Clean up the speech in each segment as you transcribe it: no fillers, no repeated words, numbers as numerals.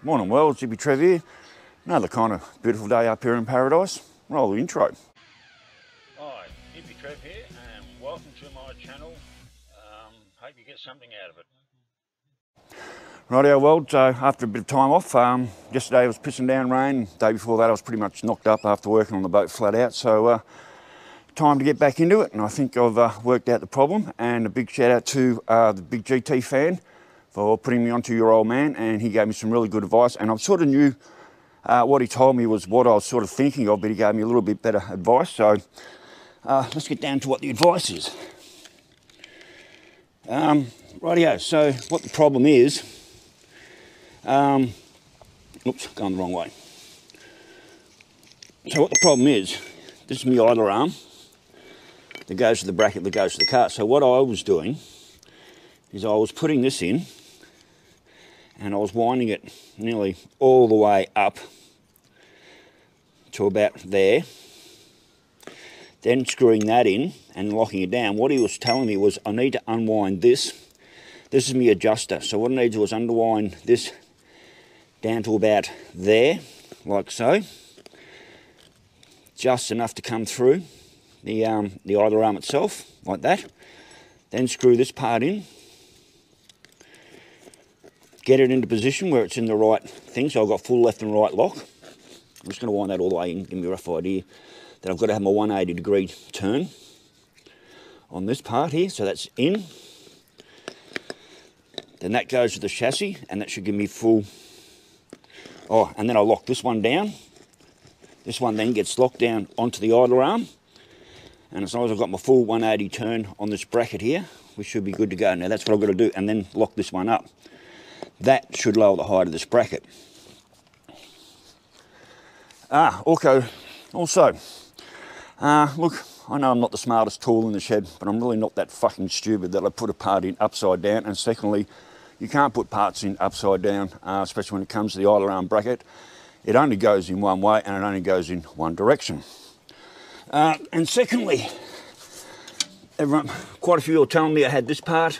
Morning world, Hippy Trev here. Another kind of beautiful day up here in paradise. Roll the intro. Hi, Hippy Trev here and welcome to my channel. Hope you get something out of it. Rightio world, so after a bit of time off, yesterday it was pissing down rain. The day before that I was pretty much knocked up after working on the boat flat out. So time to get back into it, and I think I've worked out the problem. And a big shout out to the big GT fan for putting me onto your old man, and he gave me some really good advice, and I sort of knew what he told me was what I was sort of thinking of, but he gave me a little bit better advice. So let's get down to what the advice is. Rightio, so what the problem is, oops, going the wrong way. So what the problem is, this is my idler arm that goes to the bracket that goes to the cart. So what I was doing is I was putting this in and I was winding it nearly all the way up to about there, then screwing that in and locking it down. What he was telling me was I need to unwind this. This is my adjuster. So what I need to do is unwind this down to about there, like so. Just enough to come through the idler arm itself, like that. Then screw this part in. Get it into position where it's in the right thing, so I've got full left and right lock. I'm just going to wind that all the way in, give me a rough idea that I've got to have my 180 degree turn on this part here, so that's in. Then that goes to the chassis, and that should give me full, and then I lock this one down. This one then gets locked down onto the idler arm, and as long as I've got my full 180 turn on this bracket here, we should be good to go. Now that's what I've got to do, and then lock this one up. That should lower the height of this bracket. Also, look, I know I'm not the smartest tool in the shed, but I'm really not that fucking stupid that I put a part in upside down. And secondly, you can't put parts in upside down, especially when it comes to the idler arm bracket. It only goes in one way and it only goes in one direction. And secondly, quite a few are telling me I had this part,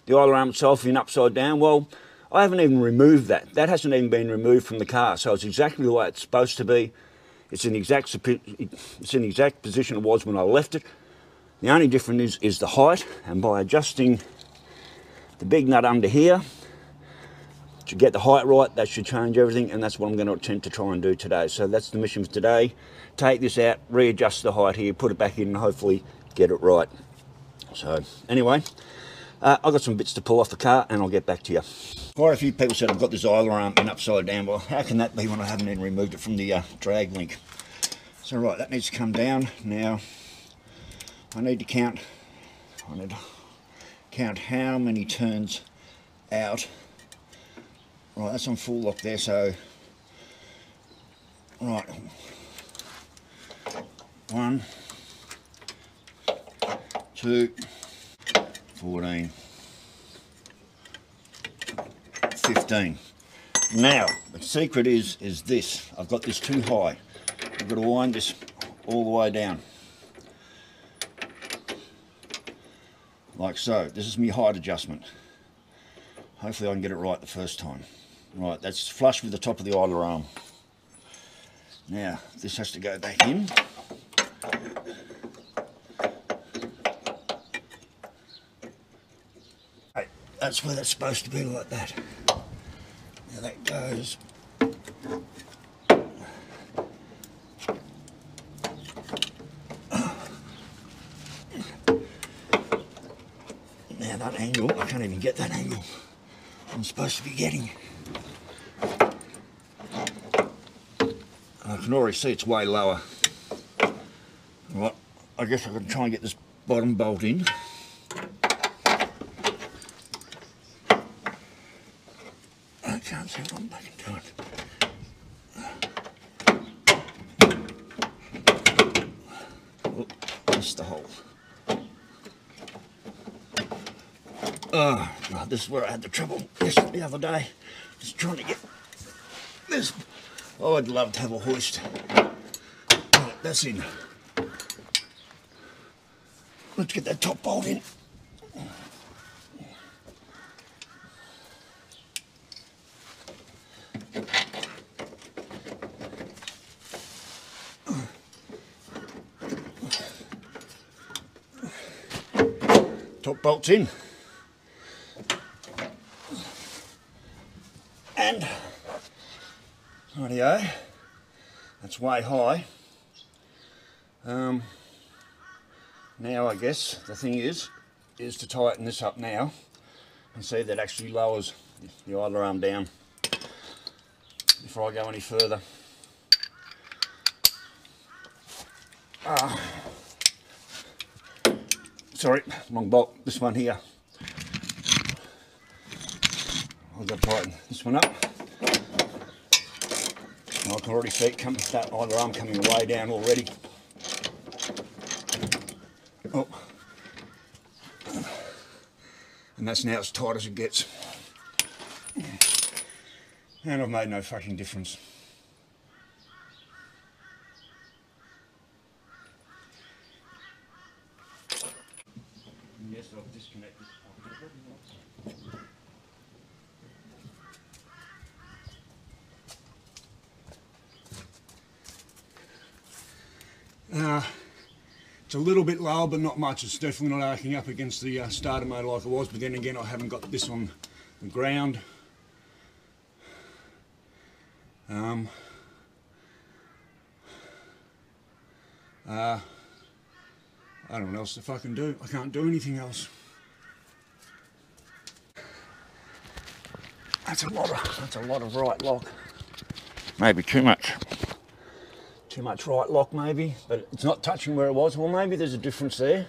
the idler arm itself, in upside down. Well, I haven't even removed that. That hasn't even been removed from the car, so it's exactly the way it's supposed to be. It's in the exact position it was when I left it. The only difference is the height, and by adjusting the big nut under here to get the height right, that should change everything, and that's what I'm going to attempt to try and do today. So that's the mission for today. Take this out, readjust the height here, put it back in, and hopefully get it right. So anyway, I've got some bits to pull off the car, and I'll get back to you. Quite a few people said I've got this idler arm in upside down. Well, how can that be when I haven't even removed it from the drag link? So right, that needs to come down. Now, I need to count how many turns out. Right, that's on full lock there, so, right, 1, 2, 14, 15. Now, the secret is this. I've got this too high. I've got to wind this all the way down. Like so. This is my height adjustment. Hopefully I can get it right the first time. Right, that's flush with the top of the idler arm. Now, this has to go back in. Right, that's where that's supposed to be, like that. Now that goes. Now that angle, I can't even get that angle I'm supposed to be getting. I can already see it's way lower. Right, I guess I can try and get this bottom bolt in. I can't see what I'm back into it. Oh, missed the hole. Oh, this is where I had the trouble the other day. Just trying to get this. Oh, I'd love to have a hoist. Right, that's in. Let's get that top bolt in. top bolt's in. And rightio, that's way high. Now I guess the thing is to tighten this up now and see if that actually lowers the idler arm down before I go any further. Sorry, wrong bolt, this one here. I've got to tighten this one up. And I can already see it coming, that idler arm coming way down already. Oh. And that's now as tight as it gets. And I've made no fucking difference. Yes, I've disconnected. It's a little bit lower, but not much. It's definitely not arcing up against the starter motor like it was, but then again I haven't got this on the ground. I don't know what else to fucking do. I can't do anything else. That's a lot of right lock. Maybe too much. Too much right lock maybe, but it's not touching where it was. Well, maybe there's a difference there.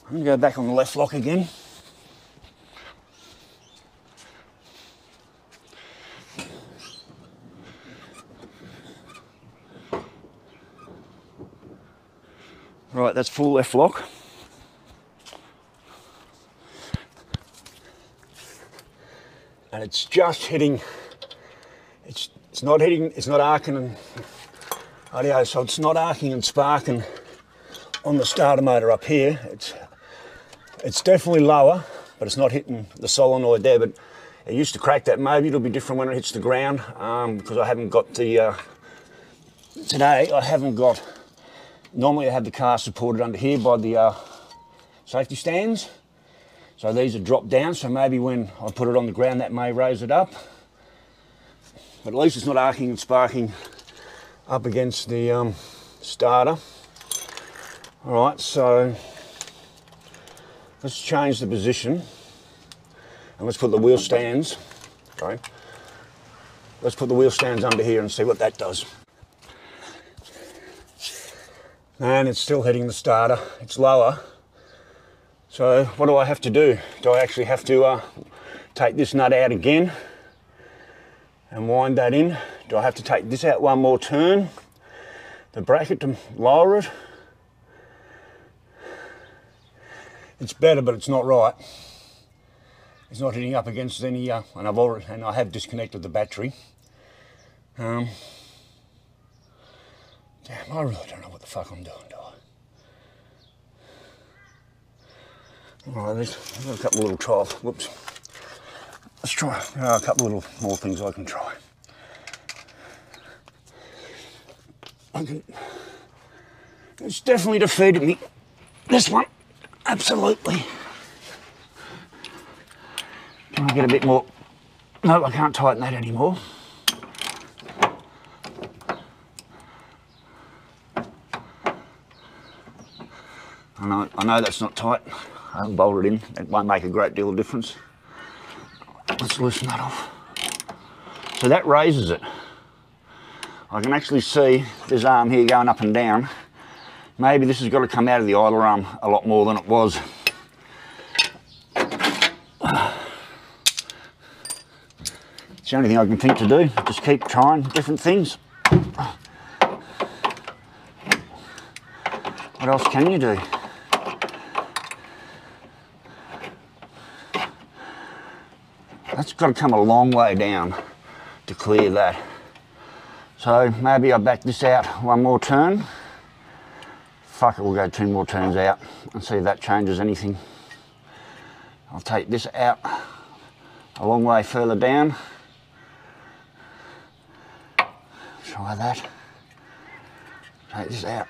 I'm gonna go back on the left lock again. Right, that's full left lock. And it's just hitting, it's not arcing and, so it's not arcing and sparking on the starter motor up here. It's definitely lower, but it's not hitting the solenoid there, but it used to crack that. Maybe it'll be different when it hits the ground, because I haven't got the, today I haven't got, normally I have the car supported under here by the safety stands. So these are dropped down, so maybe when I put it on the ground that may raise it up. But at least it's not arcing and sparking up against the starter. Alright, so let's change the position and let's put the wheel stands, sorry, let's put the wheel stands under here and see what that does. And it's still hitting the starter, it's lower. So what do I have to do? Do I actually have to take this nut out again and wind that in? Do I have to take this out one more turn, the bracket to lower it? It's better, but it's not right. It's not hitting up against any, and I have disconnected the battery. Damn, I really don't know what the fuck I'm doing, do I? Alright, I've got a couple of little trials. Whoops. Let's try a couple of little more things I can try. It's definitely defeated me. This one, absolutely. Can I get a bit more? No, I can't tighten that anymore. I know that's not tight. I haven't bolted in. It won't make a great deal of difference. Let's loosen that off. So that raises it. I can actually see this arm here going up and down. Maybe this has got to come out of the idler arm a lot more than it was. It's the only thing I can think to do. Just keep trying different things. What else can you do? That's got to come a long way down to clear that. So maybe I back this out one more turn. Fuck it, we'll go 2 more turns out and see if that changes anything. I'll take this out a long way further down. Try that. Take this out.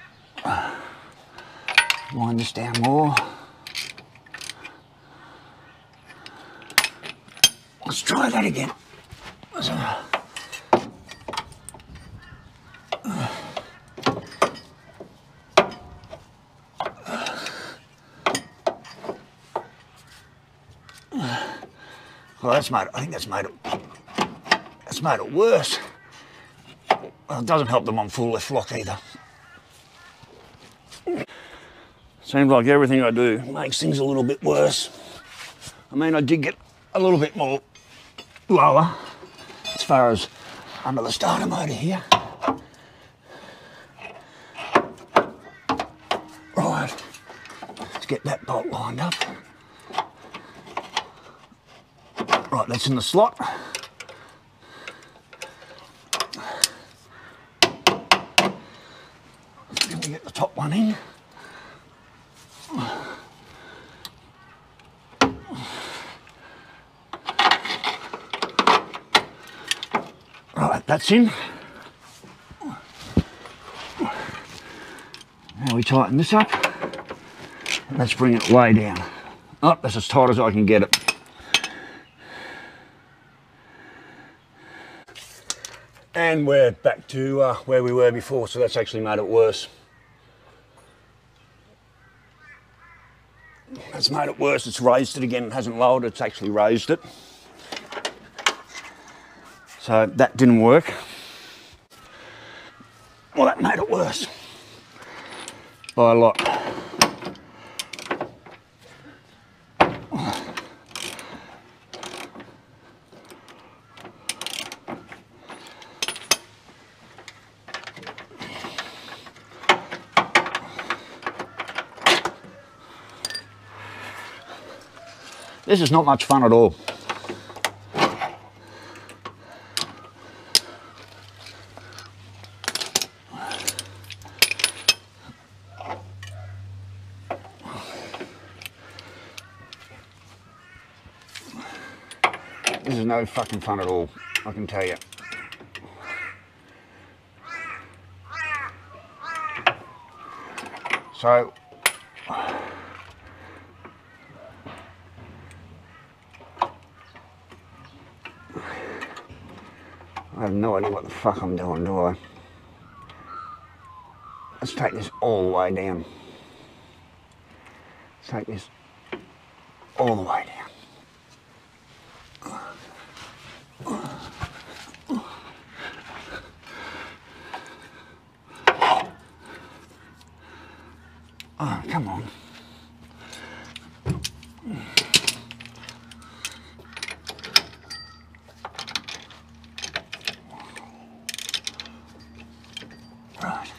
Wind this down more. Let's try that again. Well, I think that's made it worse. Well, it doesn't help them on full left lock either. Seems like everything I do makes things a little bit worse. I mean, I did get a little bit more lower as far as under the starter motor here. Right, let's get that bolt lined up. Right, that's in the slot. Then we get the top one in. Right, that's in. Now we tighten this up. Let's bring it way down. Oh, that's as tight as I can get it. And we're back to where we were before, so that's actually made it worse. It's made it worse. It's raised it again. It hasn't lowered it, it's actually raised it. So that didn't work. Well, that made it worse by a lot. This is not much fun at all. This is no fucking fun at all, I can tell you. So, I have no idea what the fuck I'm doing, do I? Let's take this all the way down. Let's take this all the way down. Oh, come on. Right.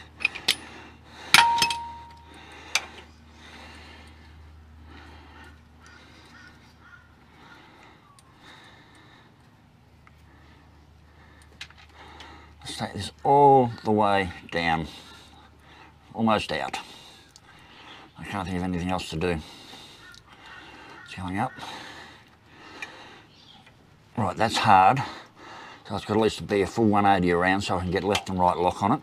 Let's take this all the way down, almost out. I can't think of anything else to do. It's going up. Right, that's hard. So it's got at least to be a full 180 around so I can get left and right lock on it.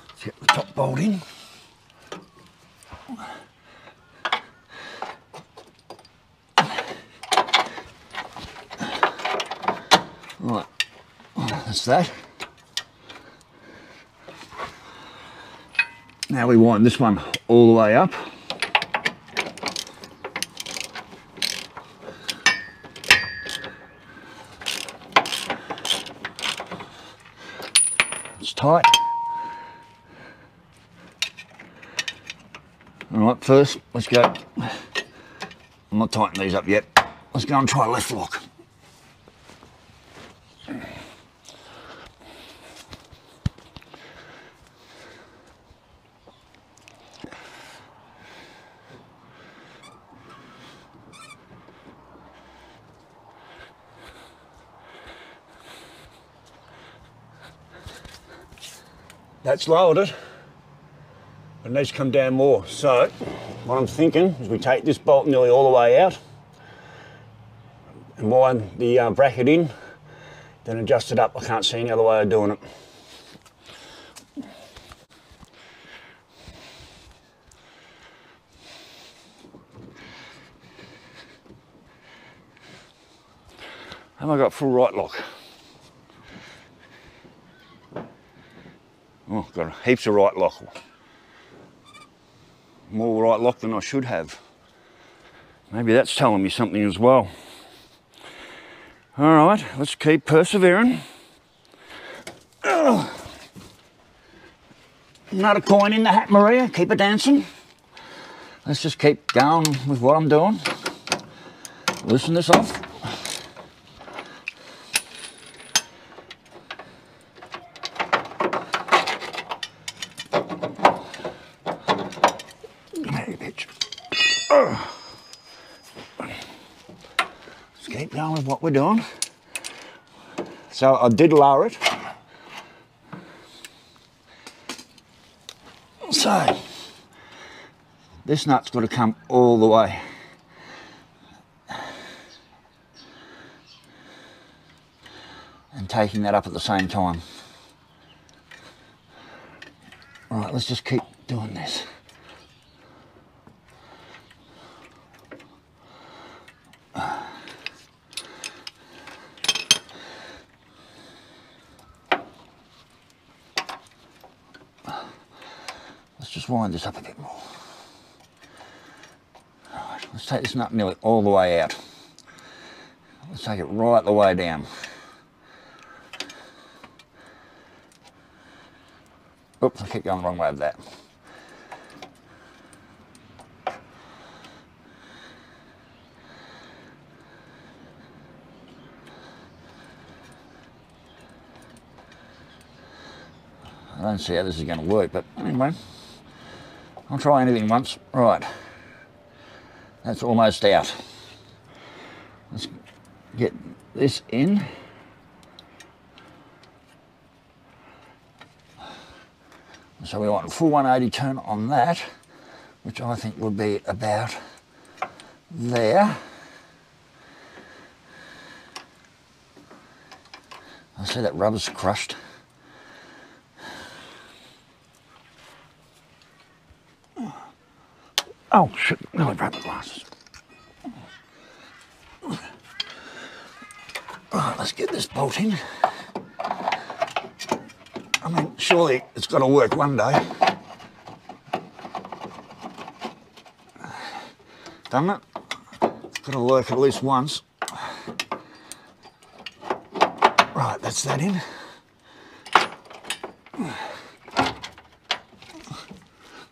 Let's get the top bolt in. Right, that's that. Now we wind this one all the way up. It's tight. Alright, first, let's go. I'm not tightening these up yet. Let's go and try left lock. That's lowered it. It needs to come down more. So what I'm thinking is we take this bolt nearly all the way out and wind the bracket in, then adjust it up. I can't see any other way of doing it. Have I got full right lock? Oh, got heaps of right lock. More right lock than I should have. Maybe that's telling me something as well. All right, let's keep persevering. Another coin in the hat, Maria. Keep it dancing. Let's just keep going with what I'm doing. Loosen this off. Let's keep going with what we're doing. So I did lower it. So this nut's got to come all the way. And taking that up at the same time. All right, let's just keep doing this. Let's just wind this up a bit more. All right, let's take this nut nearly all the way out. Let's take it right the way down. Oops, I keep going the wrong way with that. I don't see how this is going to work, but anyway, I'll try anything once. Right, that's almost out. Let's get this in. So we want a full 180 turn on that, which I think would be about there. I see that rubber's crushed. Oh shit, no, I broke the glasses. Right, let's get this bolt in. I mean, surely it's got to work one day. Doesn't it? It's got to work at least once. Right, that's that in.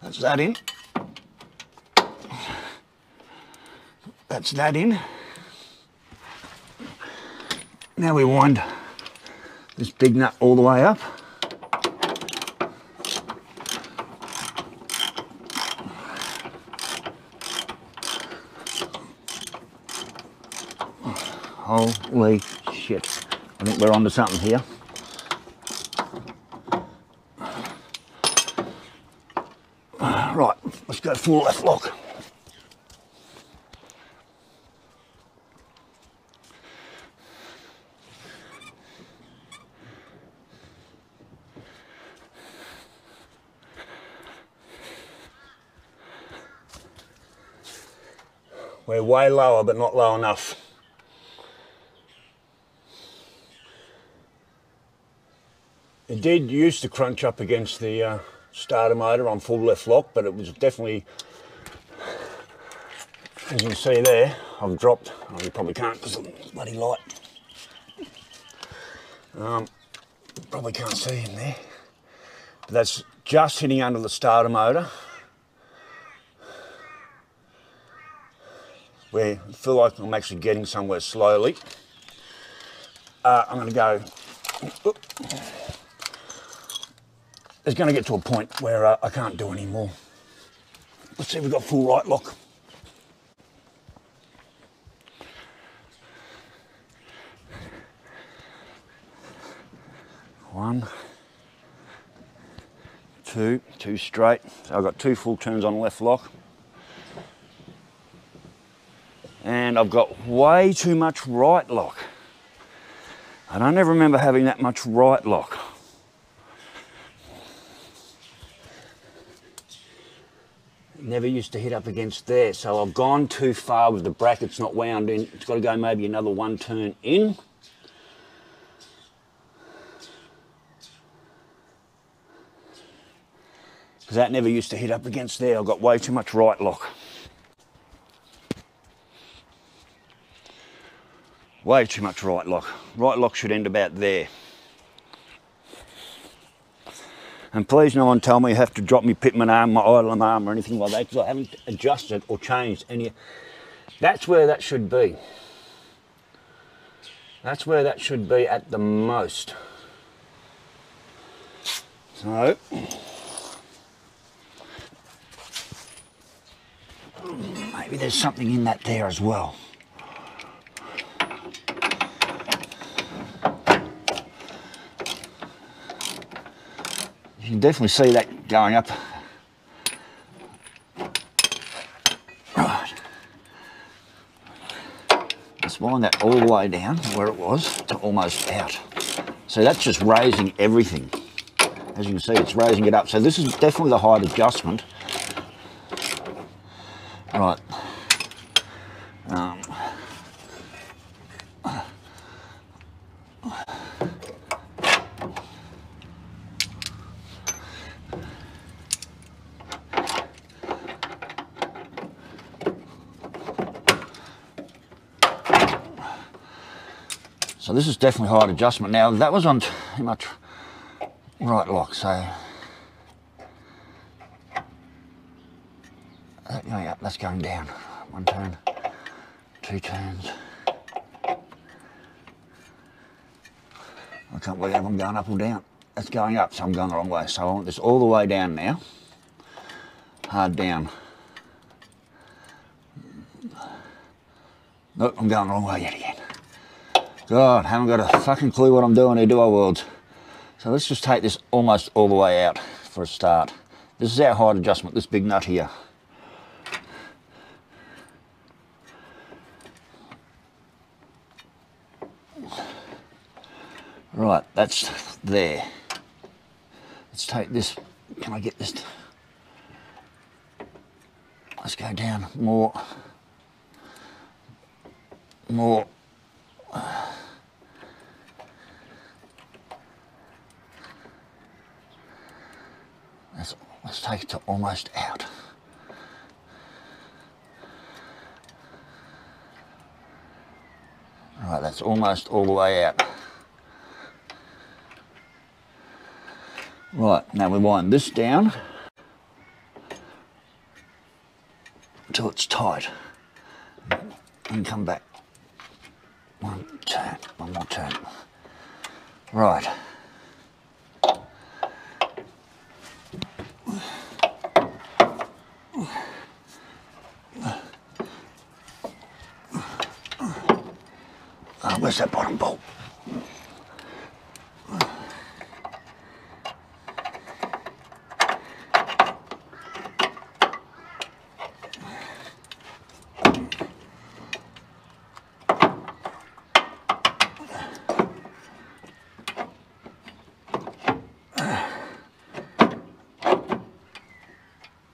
That's that in. That's that in. Now we wind this big nut all the way up. Holy shit. I think we're onto something here. Right, let's go full left lock. We're way lower, but not low enough. It did used to crunch up against the starter motor on full left lock, but it was definitely, as you can see there, I've dropped. Oh, you probably can't because it's bloody light. Probably can't see in there. But that's just hitting under the starter motor. Where I feel like I'm actually getting somewhere slowly. I'm going to go. It's going to get to a point where I can't do any more. Let's see if we've got full right lock. One, two straight. So I've got 2 full turns on the left lock. And I've got way too much right lock. I don't ever remember having that much right lock. Never used to hit up against there, so I've gone too far with the brackets not wound in. It's got to go maybe another 1 turn in. Because that never used to hit up against there. I've got way too much right lock. Way too much right lock. Right lock should end about there. And please no one tell me you have to drop my pitman arm, my idler arm or anything like that, because I haven't adjusted or changed any. That's where that should be. That's where that should be at the most. So, maybe there's something in that there as well. You can definitely see that going up. Right. Let's wind that all the way down where it was to almost out. So that's just raising everything. As you can see, it's raising it up. So this is definitely the height adjustment. Right. So this is definitely height adjustment. Now that was on too much right lock, so that going up, that's going down. 1 turn, 2 turns. I can't believe I'm going up or down. That's going up, so I'm going the wrong way. So I want this all the way down now. Hard down. Nope, I'm going the wrong way yet again. God, haven't got a fucking clue what I'm doing here, do I, worlds? So let's just take this almost all the way out for a start. This is our height adjustment, this big nut here. Right, that's there. Let's take this, can I get this? Let's go down more. Let's take it to almost out. Right, that's almost all the way out. Right, now we wind this down until it's tight and come back. 1 turn, 1 more turn. Right. Where's that bottom bolt?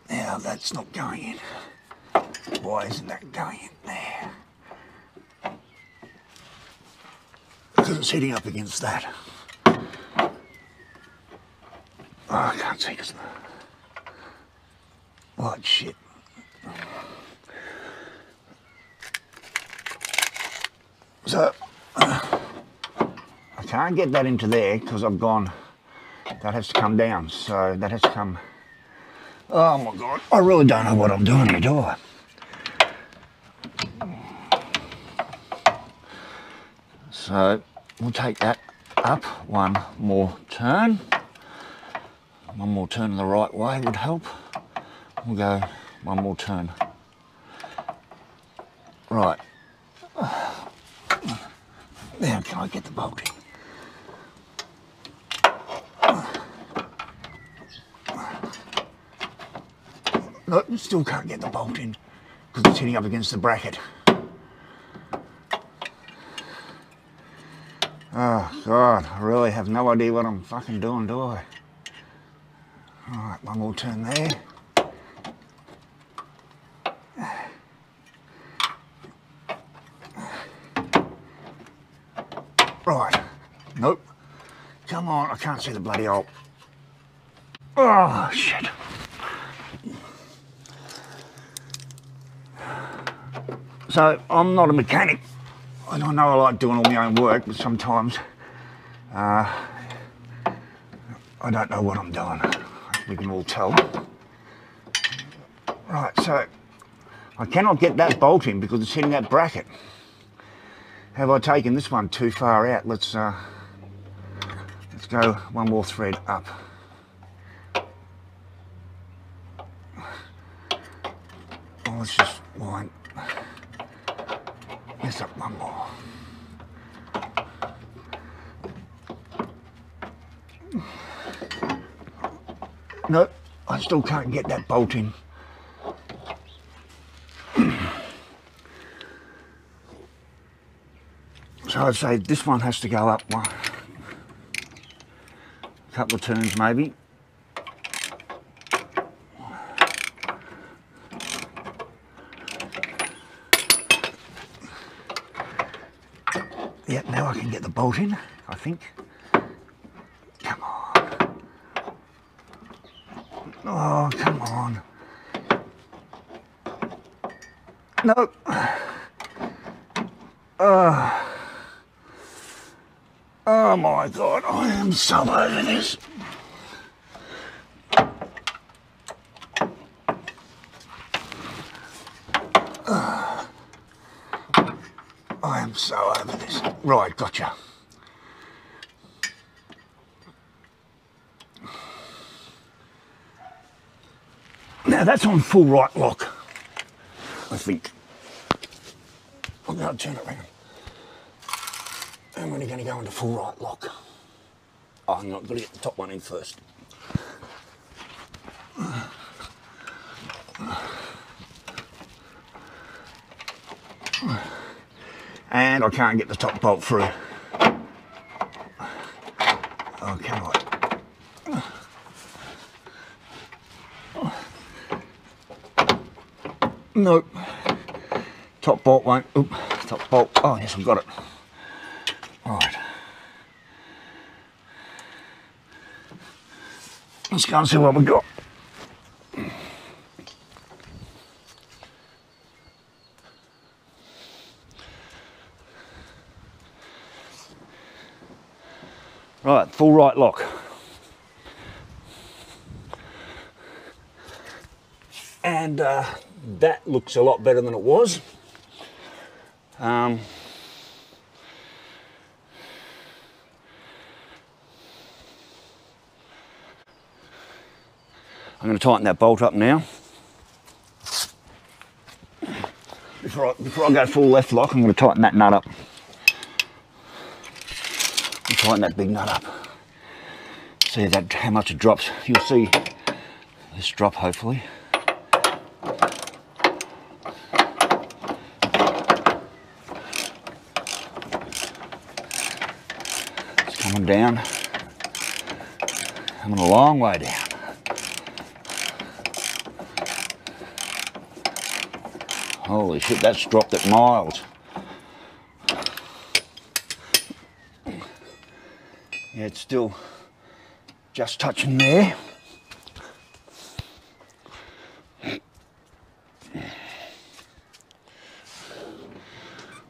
Now that's not going in. Why isn't that going in there? Because it's hitting up against that. Oh, I can't see because oh shit. So I can't get that into there because I've gone, that has to come down, so that has to come. Oh my god, I really don't know what I'm doing here, do I? So we'll take that up 1 more turn. 1 more turn the right way would help. We'll go 1 more turn. Right. Now can I get the bolt in? Nope, still can't get the bolt in because it's hitting up against the bracket. Oh God, I really have no idea what I'm fucking doing, do I? Alright, one more turn there. Right, nope. Come on, I can't see the bloody hole. Oh, shit. So, I'm not a mechanic. I know I like doing all my own work, but sometimes I don't know what I'm doing. We can all tell. Right, so I cannot get that bolt in because it's hitting that bracket. Have I taken this one too far out? Let's go one more thread up. Oh, let's just wind this up one more. Nope, I still can't get that bolt in. So I'd say this one has to go up one, a couple of turns maybe. Yeah, now I can get the bolt in, I think. Come on. Oh, come on. Nope. Oh my God, I am so over this. I am so over this. Right, gotcha. Now that's on full right lock, I think. I'm going to turn it around. I'm only going to go into full right lock. Oh, I'm not going to get the top one in first. And I can't get the top bolt through. Oh, come on. Nope. Top bolt won't. Oop, top bolt. Oh, yes, I've got it. Right. Let's go and see what we've got. Right, full right lock. And that looks a lot better than it was. I'm going to tighten that bolt up now. Before I go full left lock, I'm going to tighten that nut up. Tighten that big nut up. See that how much it drops. You'll see this drop hopefully. It's coming down. Coming a long way down. Holy shit, that's dropped at miles. Yeah, it's still just touching there.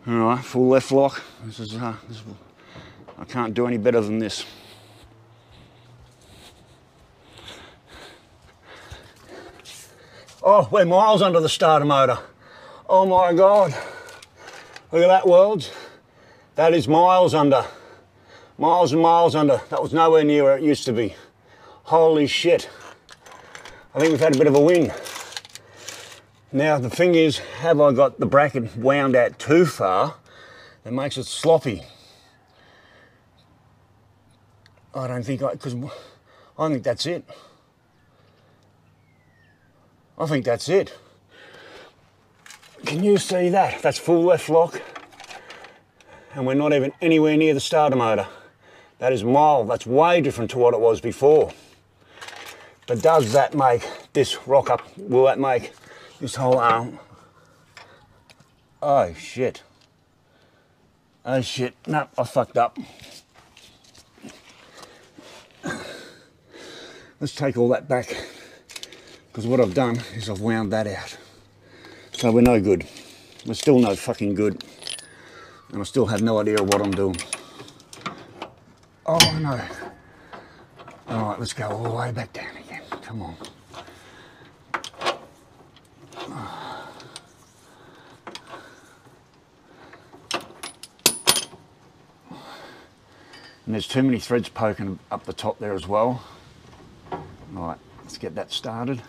All right, full left lock. This is I can't do any better than this. Oh, we're miles under the starter motor. Oh my God. Look at that, worlds. That is miles under. Miles and miles under. That was nowhere near where it used to be. Holy shit. I think we've had a bit of a win. Now the thing is, have I got the bracket wound out too far? It makes it sloppy. I don't think because I think that's it. I think that's it. Can you see that? That's full left lock. And we're not even anywhere near the starter motor. That is mild. That's way different to what it was before. But does that make this rock up? Will that make this whole arm? Oh shit. Oh shit. No, I fucked up. Let's take all that back. Because what I've done is I've wound that out. So we're no good. We're still no fucking good. And I still have no idea what I'm doing. Oh no. Alright, let's go all the way back down again. Come on. And there's too many threads poking up the top there as well. Alright, let's get that started.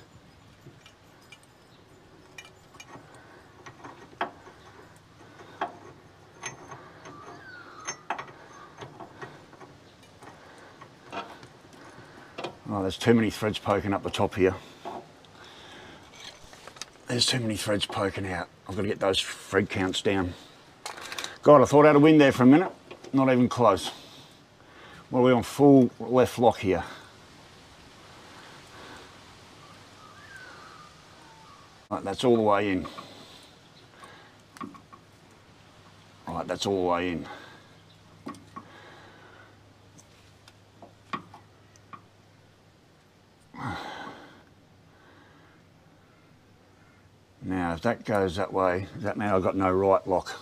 Oh, there's too many threads poking up the top here. There's too many threads poking out. I've got to get those thread counts down. God, I thought I had a win there for a minute. Not even close. Well, we're on full left lock here. Right, that's all the way in. Right, that's all the way in. Now, if that goes that way, does that mean I've got no right lock?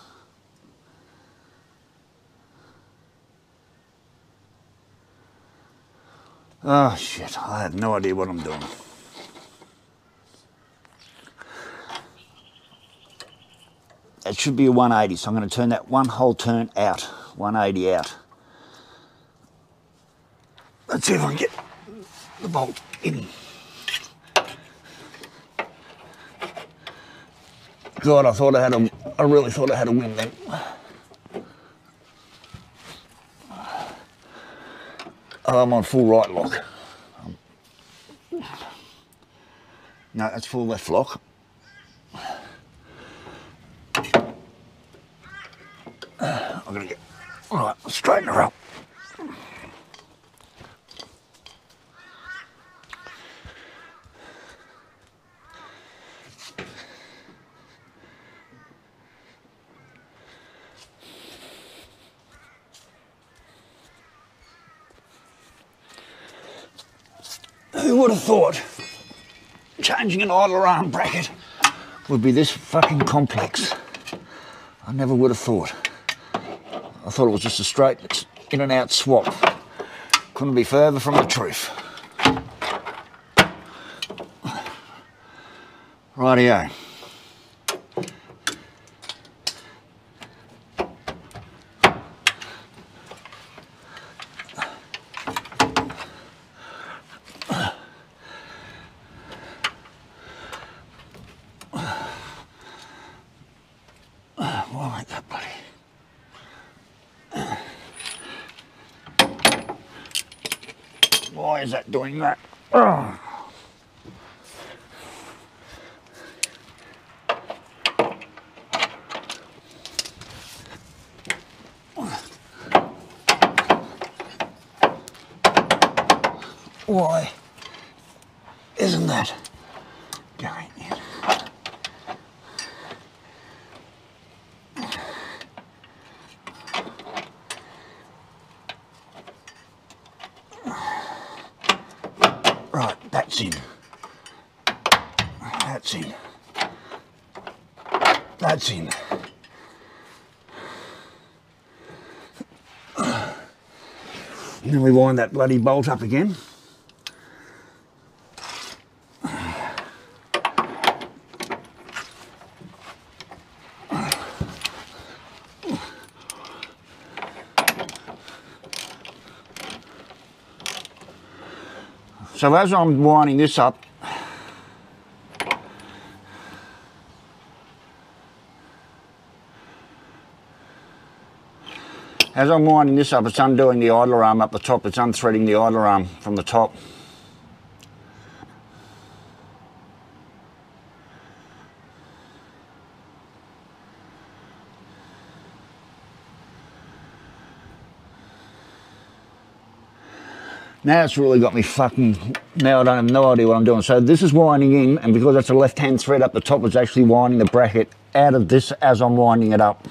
Oh shit, I have no idea what I'm doing. It should be a 180, so I'm going to turn that one whole turn out, 180 out. Let's see if I can get the bolt in. God, I really thought I had a win then. Oh, I'm on full right lock. No, that's full left lock. I'm gonna get, all right, straighten her up. Who would have thought changing an idler arm bracket would be this fucking complex? I never would have thought. I thought it was just a straight in and out swap. Couldn't be further from the truth. Rightio. Why like that, buddy? Why is that doing that? Oh. Why isn't that going in? Right, that's in. That's in. That's in. And then we wind that bloody bolt up again. So as I'm winding this up, it's undoing the idler arm up the top, it's unthreading the idler arm from the top. Now it's really got me fucking, now I don't have no idea what I'm doing. So this is winding in, and because that's a left-hand thread up the top, it's actually winding the bracket out of this as I'm winding it up.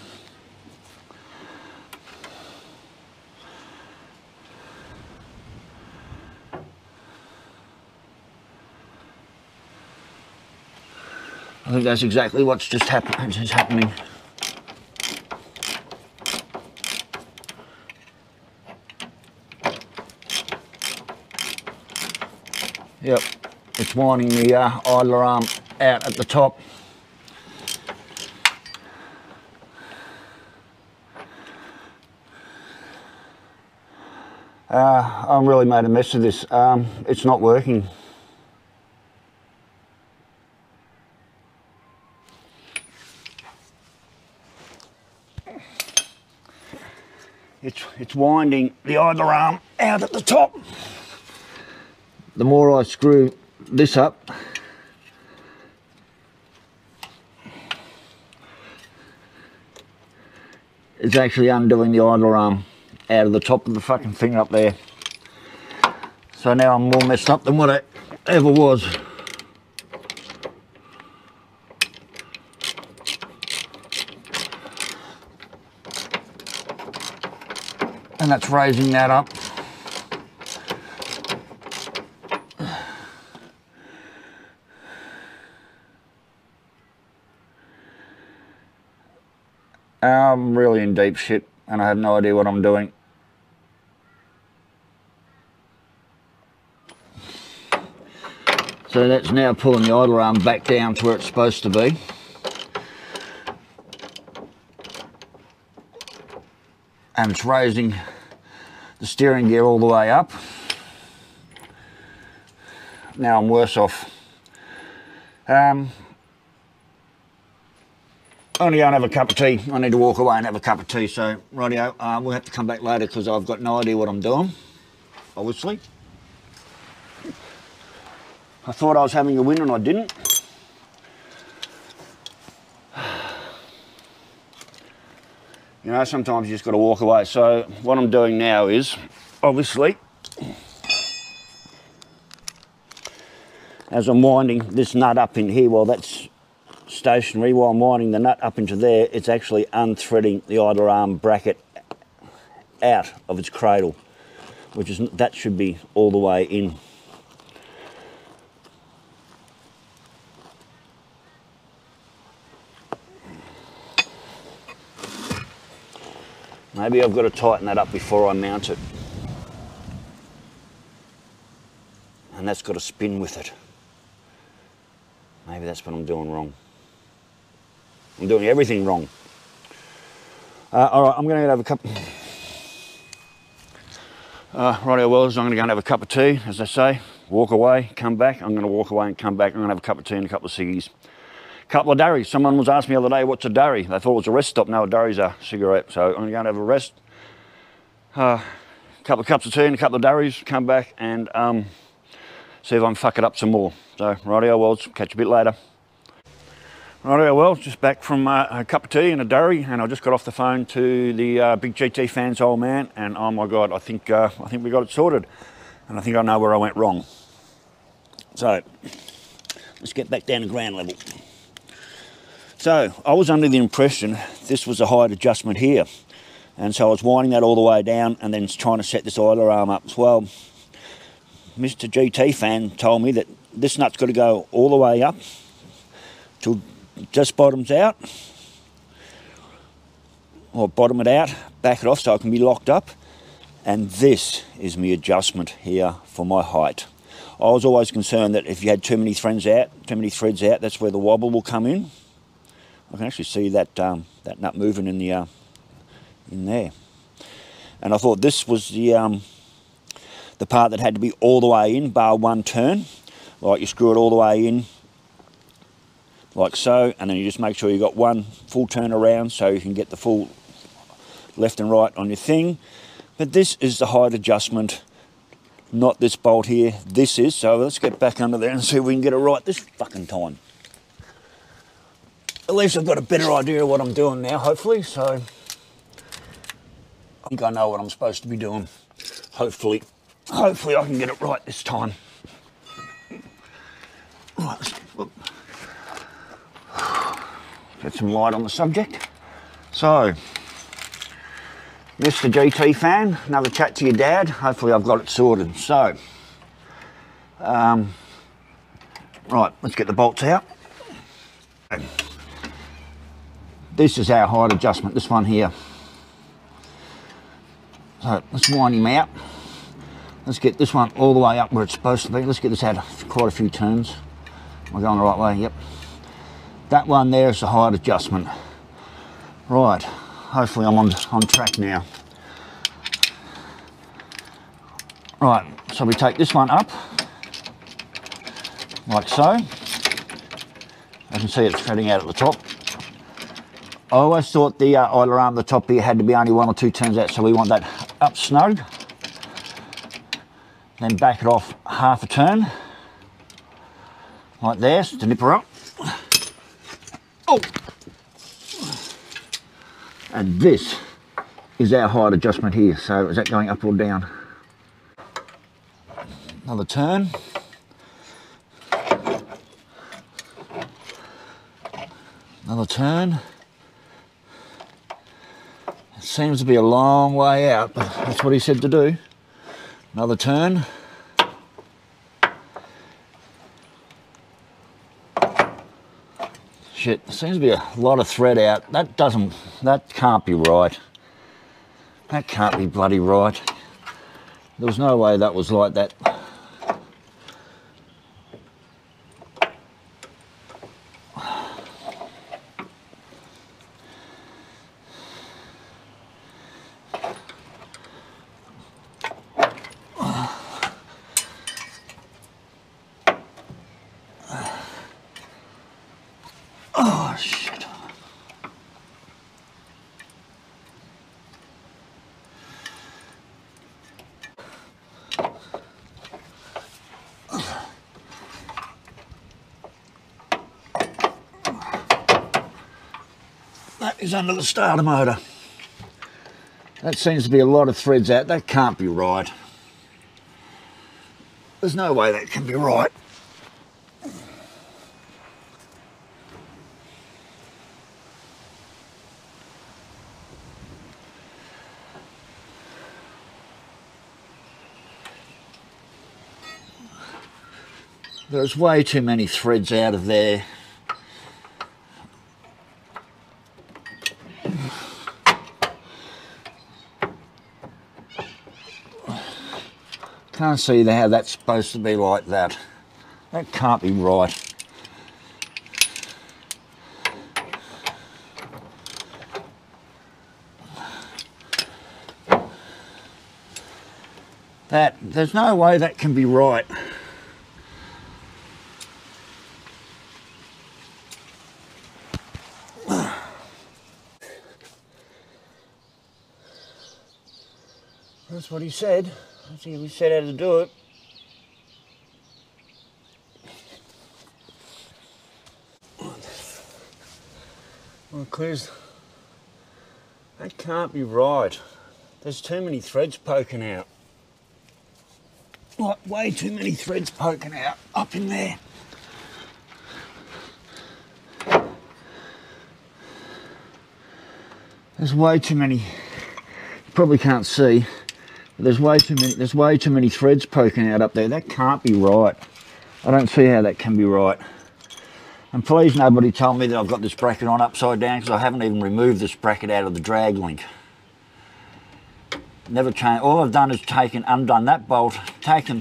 I think that's exactly what's just happening. Yep, it's winding the idler arm out at the top. I'm really made a mess of this. It's not working. It's winding the idler arm out at the top. The more I screw this up, it's actually undoing the idler arm out of the top of the fucking thing up there. So now I'm more messed up than what I ever was. And that's raising that up. I'm really in deep shit and I have no idea what I'm doing. So that's now pulling the idler arm back down to where it's supposed to be. And it's raising the steering gear all the way up. Now I'm worse off. I'm gonna go and have a cup of tea. I need to walk away and have a cup of tea, so rightio, we'll have to come back later because I've got no idea what I'm doing, obviously. I thought I was having a win and I didn't. You know, sometimes you just got to walk away. So what I'm doing now is, obviously, as I'm winding this nut up in here, while that's stationary, while I'm winding the nut up into there, it's actually unthreading the idler arm bracket out of its cradle, which is, that should be all the way in. Maybe I've got to tighten that up before I mount it. And that's got to spin with it. Maybe that's what I'm doing wrong. I'm doing everything wrong. All right, I'm going to have a cup. Rightio, well, I'm going to go and have a cup of tea, as I say. Walk away, come back. I'm going to walk away and come back. I'm going to have a cup of tea and a couple of ciggies. Couple of durries. Someone was asking me the other day, what's a durry? They thought it was a rest stop. No, a durry's a cigarette. So I'm going to go and have a rest. A couple of cups of tea and a couple of durries. Come back and see if I can fuck it up some more. So rightio, well, catch you a bit later. Rightio, well, just back from a cup of tea and a durry, and I just got off the phone to the big GT fans old man, and oh my God, I think we got it sorted, and I think I know where I went wrong. So let's get back down to ground level. So I was under the impression this was a height adjustment here, and so I was winding that all the way down and then trying to set this idler arm up. Well, Mr. GT fan told me that this nut's got to go all the way up till just bottoms out, or bottom it out, back it off so it can be locked up, and this is my adjustment here for my height. I was always concerned that if you had too many threads out, that's where the wobble will come in. I can actually see that that nut moving in the in there, and I thought this was the part that had to be all the way in, bar one turn. Like you screw it all the way in, like so, and then you just make sure you got one full turn around so you can get the full left and right on your thing. But this is the height adjustment, not this bolt here. This is, so let's get back under there and see if we can get it right this fucking time. At least I've got a better idea of what I'm doing now, hopefully, so I think I know what I'm supposed to be doing, hopefully. Hopefully I can get it right this time. Right, let's get some light on the subject. So, Mr. GT fan, another chat to your dad. Hopefully I've got it sorted. So, right, let's get the bolts out. This is our height adjustment, this one here. So let's wind him out. Let's get this one all the way up where it's supposed to be. Let's get this out quite a few turns. Am I going the right way? Yep. That one there is the height adjustment. Right, hopefully I'm on track now. Right, so we take this one up, like so. I can see it's threading out at the top. I always thought the idler arm at the top here had to be only 1 or 2 turns out, so we want that up snug. Then back it off half a turn, like there, to nip her up. Oh! And this is our height adjustment here. So is that going up or down? Another turn. Another turn. It seems to be a long way out, but that's what he said to do. Another turn. Shit, there seems to be a lot of thread out. That can't be right. That can't be bloody right. There was no way that was like that. Oh, shit. That is under the starter motor. That seems to be a lot of threads out. That can't be right. There's no way that can be right. There's way too many threads out of there. Can't see how that's supposed to be like that. That can't be right. There's no way that can be right. That's what he said. Let's see if he said how to do it. Well, clears. That can't be right. There's too many threads poking out. Like, way too many threads poking out up in there. There's way too many. You probably can't see, but there's way too many threads poking out up there. That can't be right. I don't see how that can be right. And please, nobody told me that I've got this bracket on upside down, because I haven't even removed this bracket out of the drag link. Never changed. All I've done is undone that bolt,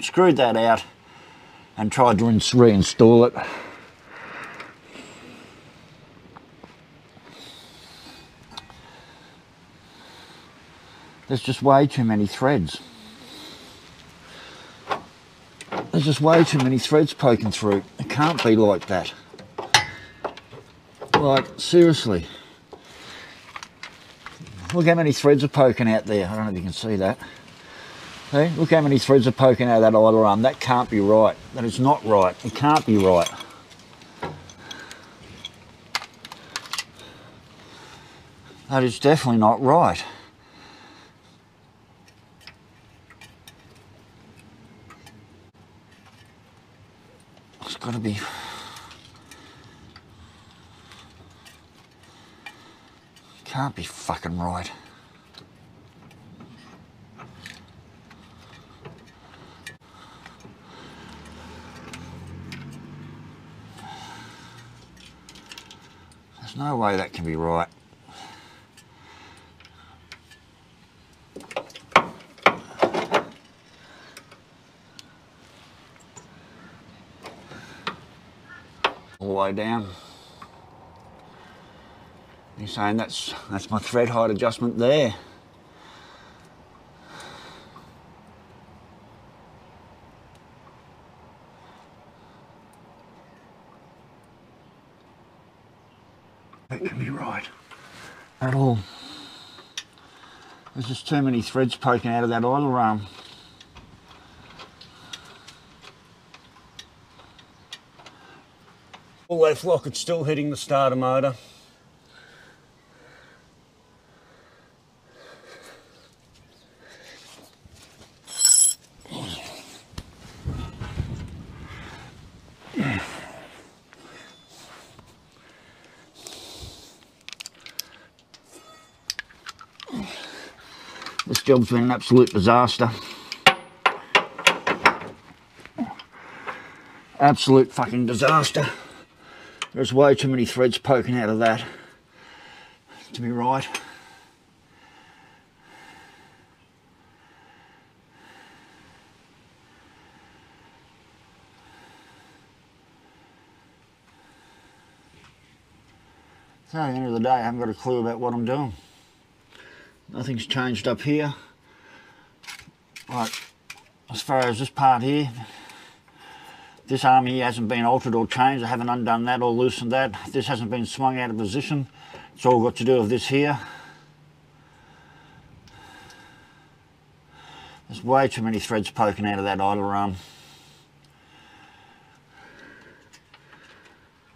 screwed that out, and tried to reinstall it. There's just way too many threads. There's just way too many threads poking through. It can't be like that. Like, seriously. Look how many threads are poking out there. I don't know if you can see that. See? Look how many threads are poking out of that idler arm. That can't be right. That is not right. It can't be right. That is definitely not right. It's got to be... Can't be fucking right. There's no way that can be right. All the way down. You're saying that's my thread height adjustment there. That can be right at all. There's just too many threads poking out of that idler arm. All that flock, it's still hitting the starter motor. This job's been an absolute disaster. Absolute fucking disaster. There's way too many threads poking out of that to be right. So at the end of the day, I haven't got a clue about what I'm doing. Nothing's changed up here. Right, as far as this part here, this arm here hasn't been altered or changed. I haven't undone that or loosened that. This hasn't been swung out of position. It's all got to do with this here. There's way too many threads poking out of that idler arm.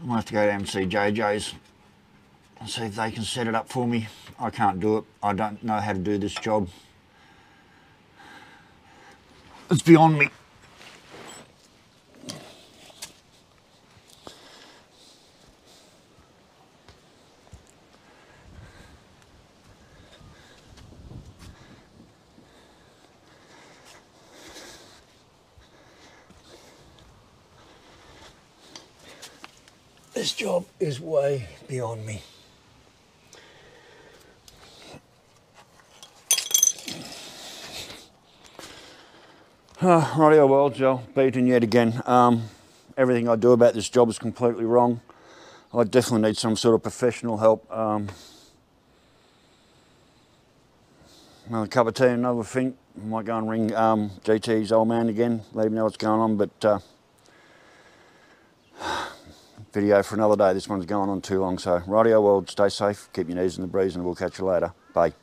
I might have to go down and see JJ's and see if they can set it up for me. I can't do it. I don't know how to do this job. It's beyond me. This job is way beyond me. Rightio, well, Joe, beaten yet again. Everything I do about this job is completely wrong. I definitely need some sort of professional help. Another cup of tea, another thing. I might go and ring GT's old man again, let him know what's going on, but video for another day. This one's going on too long, so rightio, well, stay safe, keep your knees in the breeze, and we'll catch you later. Bye.